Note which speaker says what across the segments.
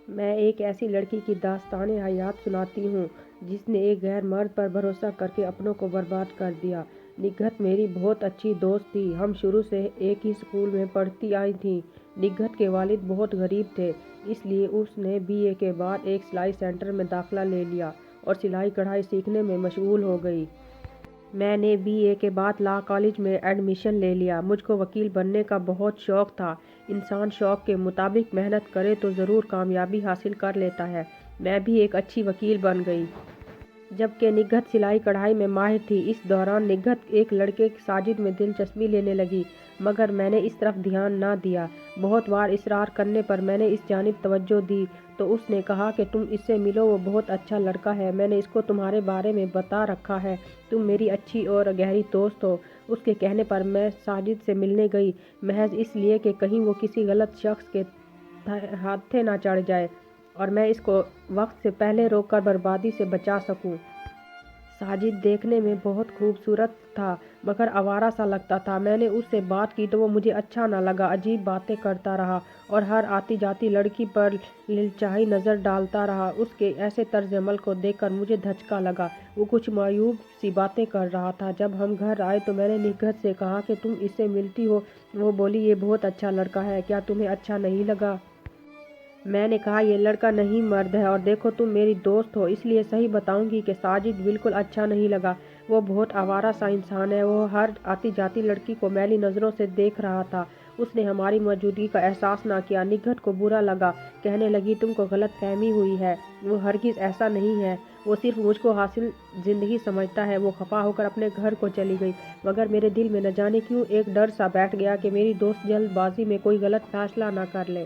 Speaker 1: میں ایک ایسی لڑکی کی داستان حیات سناتی ہوں جس نے ایک غیر مرد پر بھروسہ کر کے اپنوں کو برباد کر دیا۔ نگہت میری بہت اچھی دوست تھی۔ ہم شروع سے ایک ہی اسکول میں پڑھتی آئی تھیں۔ نگہت کے والد بہت غریب تھے، اس لیے اس نے BA کے بعد ایک سلائی سینٹر میں داخلہ لے لیا اور سلائی کڑھائی سیکھنے میں مشغول ہو گئی۔ میں نے BA کے بعد لاء کالج میں ایڈمیشن لے لیا۔ مجھ کو وکیل بننے کا بہت شوق تھا۔ انسان شوق کے مطابق محنت کرے تو ضرور کامیابی حاصل کر لیتا ہے۔ میں بھی ایک اچھی وکیل بن گئی، جبکہ نگہت سلائی کڑھائی میں ماہر تھی۔ اس دوران نگہت ایک لڑکے ساجد میں دلچسپی لینے لگی، مگر میں نے اس طرف دھیان نہ دیا۔ بہت بار اصرار کرنے پر میں نے اس جانب توجہ دی تو اس نے کہا کہ تم اس سے ملو، وہ بہت اچھا لڑکا ہے، میں نے اس کو تمہارے بارے میں بتا رکھا ہے، تم میری اچھی اور گہری دوست ہو۔ اس کے کہنے پر میں ساجد سے ملنے گئی، محض اس لیے کہ کہیں وہ کسی غلط شخص کے ہاتھے نہ چڑھ جائے اور میں اس کو وقت سے پہلے روک کر بربادی سے بچا سکوں۔ ساجد دیکھنے میں بہت خوبصورت تھا مگر آوارہ سا لگتا تھا۔ میں نے اس سے بات کی تو وہ مجھے اچھا نہ لگا، عجیب باتیں کرتا رہا اور ہر آتی جاتی لڑکی پر للچائی نظر ڈالتا رہا۔ اس کے ایسے طرز عمل کو دیکھ کر مجھے دھچکا لگا۔ وہ کچھ معیوب سی باتیں کر رہا تھا۔ جب ہم گھر آئے تو میں نے نگہت سے کہا کہ تم اس سے ملتی ہو؟ وہ بولی، یہ بہت اچھا لڑکا ہے، کیا تمہیں اچھا نہیں لگا؟ میں نے کہا، یہ لڑکا نہیں مرد ہے، اور دیکھو تم میری دوست ہو اس لیے صحیح بتاؤں گی کہ ساجد بالکل اچھا نہیں لگا۔ وہ بہت آوارہ سا انسان ہے، وہ ہر آتی جاتی لڑکی کو میلی نظروں سے دیکھ رہا تھا۔ اس نے ہماری موجودگی کا احساس نہ کیا۔ نگہت کو برا لگا، کہنے لگی تم کو غلط فہمی ہوئی ہے، وہ ہرگز ایسا نہیں ہے، وہ صرف مجھ کو حاصل زندگی سمجھتا ہے۔ وہ خفا ہو کر اپنے گھر کو چلی گئی، مگر میرے دل میں نہ جانے کیوں ایک ڈر سا بیٹھ گیا کہ میری دوست جلد بازی میں کوئی غلط فیصلہ نہ کر لے۔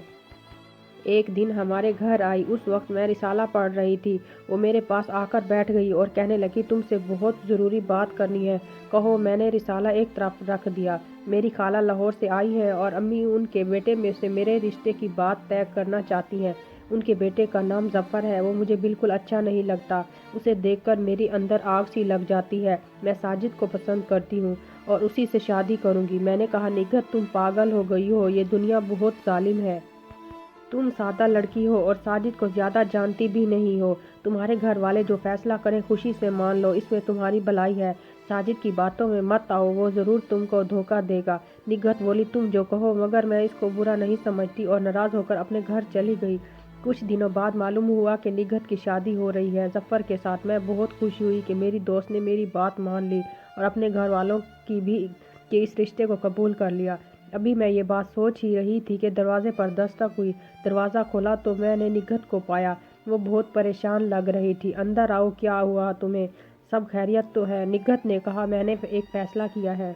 Speaker 1: ایک دن ہمارے گھر آئی، اس وقت میں رسالہ پڑھ رہی تھی۔ وہ میرے پاس آ کر بیٹھ گئی اور کہنے لگی، تم سے بہت ضروری بات کرنی ہے، کہو۔ میں نے رسالہ ایک طرف رکھ دیا۔ میری خالہ لاہور سے آئی ہیں اور امی ان کے بیٹے میں سے میرے رشتے کی بات طے کرنا چاہتی ہیں۔ ان کے بیٹے کا نام ظفر ہے، وہ مجھے بالکل اچھا نہیں لگتا، اسے دیکھ کر میری اندر آگ سی لگ جاتی ہے۔ میں ساجد کو پسند کرتی ہوں اور اسی سے شادی کروں گی۔ میں نے کہا، نگہت تم پاگل ہو گئی ہو، یہ دنیا بہت ظالم ہے۔ تم سادہ لڑکی ہو اور ساجد کو زیادہ جانتی بھی نہیں ہو۔ تمہارے گھر والے جو فیصلہ کریں خوشی سے مان لو، اس میں تمہاری بھلائی ہے۔ ساجد کی باتوں میں مت آؤ، وہ ضرور تم کو دھوکہ دے گا۔ نگہت بولی، تم جو کہو، مگر میں اس کو برا نہیں سمجھتی، اور ناراض ہو کر اپنے گھر چلی گئی۔ کچھ دنوں بعد معلوم ہوا کہ نگہت کی شادی ہو رہی ہے ظفر کے ساتھ۔ میں بہت خوش ہوئی کہ میری دوست نے میری بات مان لی اور اپنے گھر والوں کی بھی کہ اس رشتے کو قبول کر لیا۔ ابھی میں یہ بات سوچ ہی رہی تھی کہ دروازے پر دستک ہوئی۔ دروازہ کھولا تو میں نے نگہت کو پایا۔ وہ بہت پریشان لگ رہی تھی۔ اندر آؤ، کیا ہوا تمہیں؟ سب خیریت تو ہے؟ نگہت نے کہا، میں نے ایک فیصلہ کیا ہے۔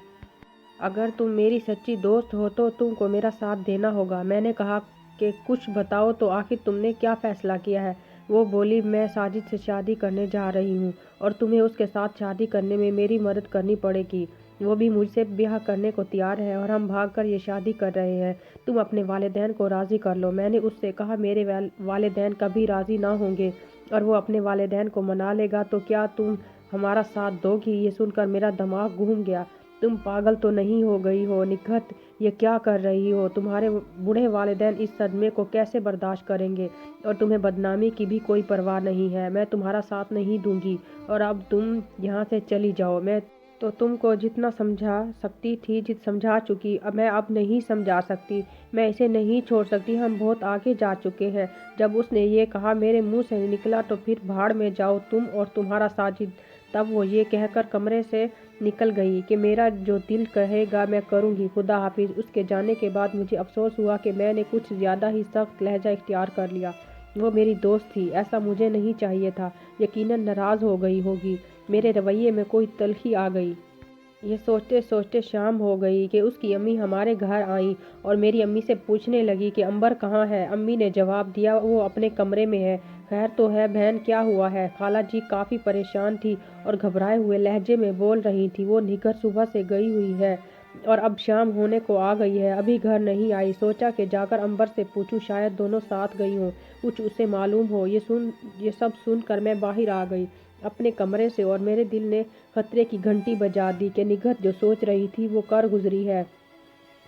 Speaker 1: اگر تم میری سچی دوست ہو تو تم کو میرا ساتھ دینا ہوگا۔ میں نے کہا کہ کچھ بتاؤ تو، آخر تم نے کیا فیصلہ کیا ہے؟ وہ بولی، میں ساجد سے شادی کرنے جا رہی ہوں اور تمہیں اس کے ساتھ شادی کرنے میں میری مدد کرنی پڑے گی۔ وہ بھی مجھ سے بیاہ کرنے کو تیار ہے اور ہم بھاگ کر یہ شادی کر رہے ہیں۔ تم اپنے والدین کو راضی کر لو۔ میں نے اس سے کہا، میرے والدین کبھی راضی نہ ہوں گے، اور وہ اپنے والدین کو منا لے گا تو کیا تم ہمارا ساتھ دو گی؟ یہ سن کر میرا دماغ گھوم گیا۔ تم پاگل تو نہیں ہو گئی ہو نگہت؟ یہ کیا کر رہی ہو؟ تمہارے بوڑھے والدین اس صدمے کو کیسے برداشت کریں گے؟ اور تمہیں بدنامی کی بھی کوئی پرواہ نہیں ہے۔ میں تمہارا ساتھ نہیں دوں گی، اور اب تم یہاں سے چلی جاؤ۔ میں تو تم کو جتنا سمجھا سکتی تھی سمجھا چکی، میں اب نہیں سمجھا سکتی، میں اسے نہیں چھوڑ سکتی، ہم بہت آگے جا چکے ہیں۔ جب اس نے یہ کہا میرے منہ سے نکلا تو پھر بھاڑ میں جاؤ تم اور تمہارا ساجد۔ تب وہ یہ کہہ کر کمرے سے نکل گئی کہ میرا جو دل کہے گا میں کروں گی، خدا حافظ۔ اس کے جانے کے بعد مجھے افسوس ہوا کہ میں نے کچھ زیادہ ہی سخت لہجہ اختیار کر لیا۔ وہ میری دوست تھی، ایسا مجھے نہیں چاہیے تھا۔ یقیناً ناراض ہو گئی ہوگی، میرے رویے میں کوئی تلخی آ گئی۔ یہ سوچتے سوچتے شام ہو گئی کہ اس کی امی ہمارے گھر آئیں اور میری امی سے پوچھنے لگی کہ عنبر کہاں ہے؟ امی نے جواب دیا، وہ اپنے کمرے میں ہے۔ خیر تو ہے بہن، کیا ہوا ہے؟ خالہ جی کافی پریشان تھی اور گھبرائے ہوئے لہجے میں بول رہی تھی۔ وہ نگہت صبح سے گئی ہوئی ہے اور اب شام ہونے کو آ گئی ہے، ابھی گھر نہیں آئی۔ سوچا کہ جا کر عنبر سے پوچھوں، شاید دونوں ساتھ گئی ہوں، کچھ اسے معلوم ہو۔ یہ سب سن کر میں باہر آ گئی اپنے کمرے سے، اور میرے دل نے خطرے کی گھنٹی بجا دی کہ نگہت جو سوچ رہی تھی وہ کر گزری ہے۔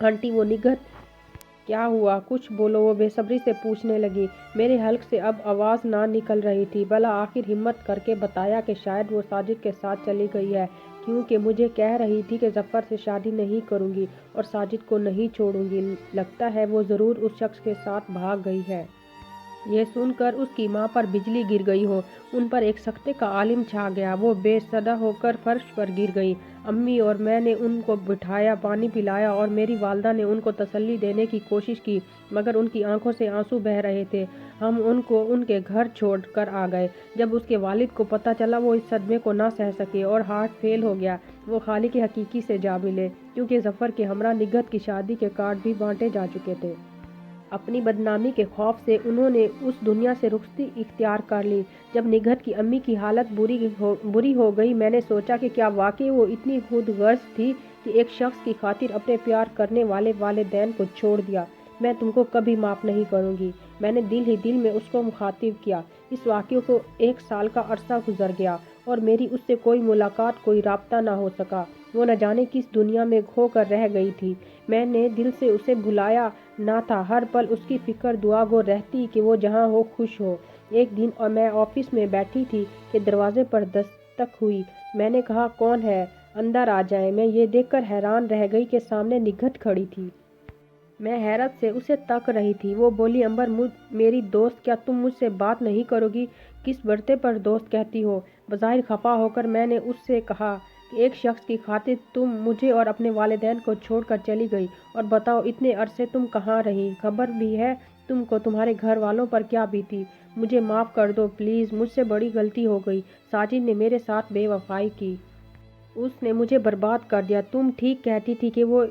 Speaker 1: آنٹی، وہ نگہت کیا ہوا؟ کچھ بولو، وہ بے صبری سے پوچھنے لگی۔ میرے حلق سے اب آواز نہ نکل رہی تھی۔ بالآخر ہمت کر کے بتایا کہ شاید وہ ساجد کے ساتھ چلی گئی ہے، کیونکہ مجھے کہہ رہی تھی کہ ظفر سے شادی نہیں کروں گی اور ساجد کو نہیں چھوڑوں گی۔ لگتا ہے وہ ضرور اس شخص کے ساتھ بھاگ گئی ہے۔ یہ سن کر اس کی ماں پر بجلی گر گئی ہو۔ ان پر ایک سکتے کا عالم چھا گیا۔ وہ بے صدا ہو کر فرش پر گر گئیں۔ امی اور میں نے ان کو بٹھایا، پانی پلایا اور میری والدہ نے ان کو تسلی دینے کی کوشش کی، مگر ان کی آنکھوں سے آنسو بہہ رہے تھے۔ ہم ان کو ان کے گھر چھوڑ کر آ گئے۔ جب اس کے والد کو پتہ چلا، وہ اس صدمے کو نہ سہہ سکے اور ہارٹ فیل ہو گیا۔ وہ خالق حقیقی سے جا ملے، کیونکہ ظفر کے ہمراہ نگہت کی شادی کے کارڈ بھی بانٹے جا چکے تھے۔ اپنی بدنامی کے خوف سے انہوں نے اس دنیا سے رخصتی اختیار کر لی۔ جب نگہت کی امی کی حالت بری ہو گئی، میں نے سوچا کہ کیا واقعی وہ اتنی خود غرض تھی کہ ایک شخص کی خاطر اپنے پیار کرنے والے والدین کو چھوڑ دیا۔ میں تم کو کبھی معاف نہیں کروں گی، میں نے دل ہی دل میں اس کو مخاطب کیا۔ اس واقعے کو 1 سال کا عرصہ گزر گیا اور میری اس سے کوئی ملاقات، کوئی رابطہ نہ ہو سکا۔ وہ نہ جانے کس دنیا میں کھو کر رہ گئی تھی۔ میں نے دل سے اسے بھلایا نہ تھا۔ ہر پل اس کی فکر دعا گو رہتی کہ وہ جہاں ہو خوش ہو۔ ایک دن اور میں آفس میں بیٹھی تھی کہ دروازے پر دستک ہوئی۔ میں نے کہا، کون ہے؟ اندر آ جائیں۔ میں یہ دیکھ کر حیران رہ گئی کہ سامنے نگہت کھڑی تھی۔ میں حیرت سے اسے تک رہی تھی۔ وہ بولی، امبر میری دوست، کیا تم مجھ سے بات نہیں کرو گی؟ کس برتے پر دوست کہتی ہو؟ بظاہر خفا ہو کر میں نے اس سے کہا کہ ایک شخص کی خاطر تم مجھے اور اپنے والدین کو چھوڑ کر چلی گئی، اور بتاؤ اتنے عرصے تم کہاں رہی؟ خبر بھی ہے تم کو تمہارے گھر والوں پر کیا بیتی؟ مجھے معاف کر دو پلیز، مجھ سے بڑی غلطی ہو گئی۔ ساجد نے میرے ساتھ بے وفائی کی۔ اس نے مجھے برباد کر دیا۔ تم ٹھیک کہتی تھی کہ وہ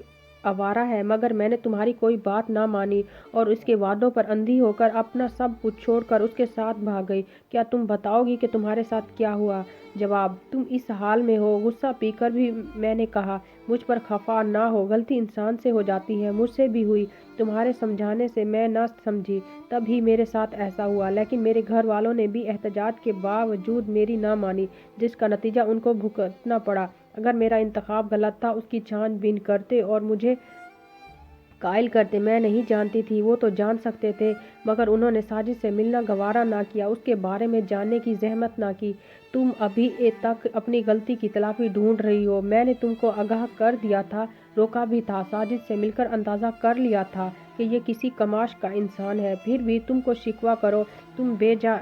Speaker 1: آوارہ ہے، مگر میں نے تمہاری کوئی بات نہ مانی اور اس کے وعدوں پر اندھی ہو کر اپنا سب کچھ چھوڑ کر اس کے ساتھ بھاگ گئی۔ کیا تم بتاؤ گی کہ تمہارے ساتھ کیا ہوا؟ جواب، تم اس حال میں ہو۔ غصہ پی کر بھی میں نے کہا، مجھ پر خفا نہ ہو، غلطی انسان سے ہو جاتی ہے، مجھ سے بھی ہوئی۔ تمہارے سمجھانے سے میں نہ سمجھی، تب ہی میرے ساتھ ایسا ہوا، لیکن میرے گھر والوں نے بھی احتجاج کے باوجود میری نہ مانی، جس کا نتیجہ ان کو بھگتنا پڑا۔ اگر میرا انتخاب غلط تھا، اس کی چھان بین کرتے اور مجھے قائل کرتے۔ میں نہیں جانتی تھی، وہ تو جان سکتے تھے، مگر انہوں نے ساجد سے ملنا گوارا نہ کیا، اس کے بارے میں جاننے کی زحمت نہ کی۔ تم ابھی تک اپنی غلطی کی تلافی ڈھونڈ رہی ہو۔ میں نے تم کو آگاہ کر دیا تھا، روکا بھی تھا، ساجد سے مل کر اندازہ کر لیا تھا کہ یہ کسی کماش کا انسان ہے، پھر بھی تم کو شکوہ کرو، تم بے جا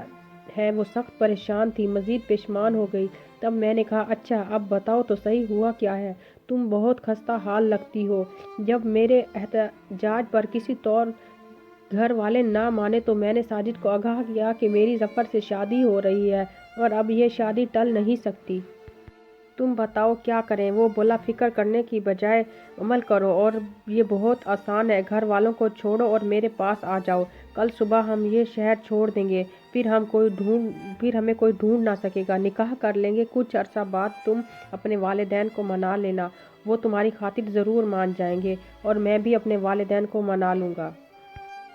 Speaker 1: ہے۔ وہ سخت پریشان تھی، مزید پشیمان ہو گئی۔ تب میں نے کہا، اچھا اب بتاؤ تو صحیح ہوا کیا ہے؟ تم بہت خستہ حال لگتی ہو۔ جب میرے احتجاج پر کسی طور گھر والے نہ مانے تو میں نے ساجد کو آگاہ کیا کہ میری ظفر سے شادی ہو رہی ہے اور اب یہ شادی ٹل نہیں سکتی۔ تم بتاؤ کیا کریں؟ وہ بولا، فکر کرنے کی بجائے عمل کرو، اور یہ بہت آسان ہے۔ گھر والوں کو چھوڑو اور میرے پاس آ جاؤ۔ کل صبح ہم یہ شہر چھوڑ دیں گے، پھر ہمیں کوئی ڈھونڈ نہ سکے گا، نکاح کر لیں گے۔ کچھ عرصہ بعد تم اپنے والدین کو منا لینا، وہ تمہاری خاطر ضرور مان جائیں گے، اور میں بھی اپنے والدین کو منا لوں گا۔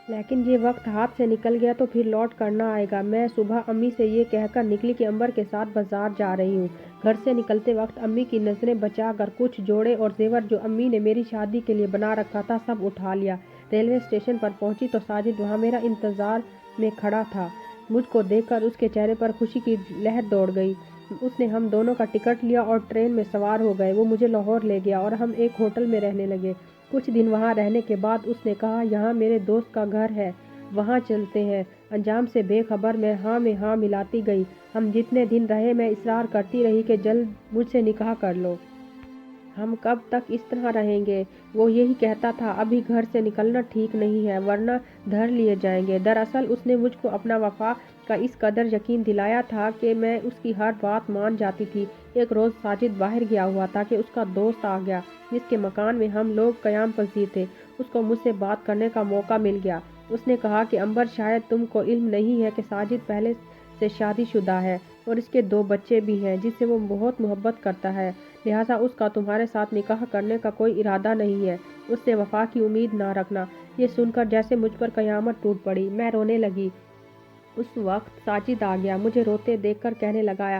Speaker 1: لیکن یہ وقت ہاتھ سے نکل گیا تو پھر لوٹ کر نہ آئے گا۔ میں صبح امی سے یہ کہہ کر نکلی کہ امبر کے ساتھ بازار جا رہی ہوں۔ گھر سے نکلتے وقت امی کی نظریں بچا کر کچھ جوڑے اور زیور جو امی نے میری شادی کے لیے بنا رکھا تھا، سب اٹھا لیا۔ ریلوے اسٹیشن پر پہنچی تو ساجد وہاں میرا انتظار میں کھڑا تھا۔ مجھ کو دیکھ کر اس کے چہرے پر خوشی کی لہر دوڑ گئی۔ اس نے ہم دونوں کا ٹکٹ لیا اور ٹرین میں سوار ہو گئے۔ وہ مجھے لاہور لے گیا اور ہم ایک ہوٹل میں رہنے لگے۔ کچھ دن وہاں رہنے کے بعد اس نے کہا، یہاں میرے دوست کا گھر ہے، وہاں چلتے ہیں۔ انجام سے بے خبر میں ہاں ملاتی گئی۔ ہم جتنے دن رہے میں اصرار کرتی رہی کہ جلد مجھ سے نکاح کر لو۔ ہم کب تک اس طرح رہیں گے؟ وہ یہی کہتا تھا، ابھی گھر سے نکلنا ٹھیک نہیں ہے، ورنہ دھر لیے جائیں گے۔ دراصل اس نے مجھ کو اپنا وفا کا اس قدر یقین دلایا تھا کہ میں اس کی ہر بات مان جاتی تھی۔ ایک روز ساجد باہر گیا ہوا تھا کہ اس کا دوست آ گیا، جس کے مکان میں ہم لوگ قیام پذیر تھے۔ اس کو مجھ سے بات کرنے کا موقع مل گیا۔ اس نے کہا کہ امبر، شاید تم کو علم نہیں ہے کہ ساجد پہلے سے شادی شدہ ہے اور اس کے 2 بچے بھی ہیں، جس سے وہ بہت محبت کرتا ہے، لہٰذا اس کا تمہارے ساتھ نکاح کرنے کا کوئی ارادہ نہیں ہے۔ اس سے وفا کی امید نہ رکھنا۔ یہ سن کر جیسے مجھ پر قیامت ٹوٹ پڑی، میں رونے لگی۔ اس وقت ساجد آ گیا، مجھے روتے دیکھ کر کہنے لگا،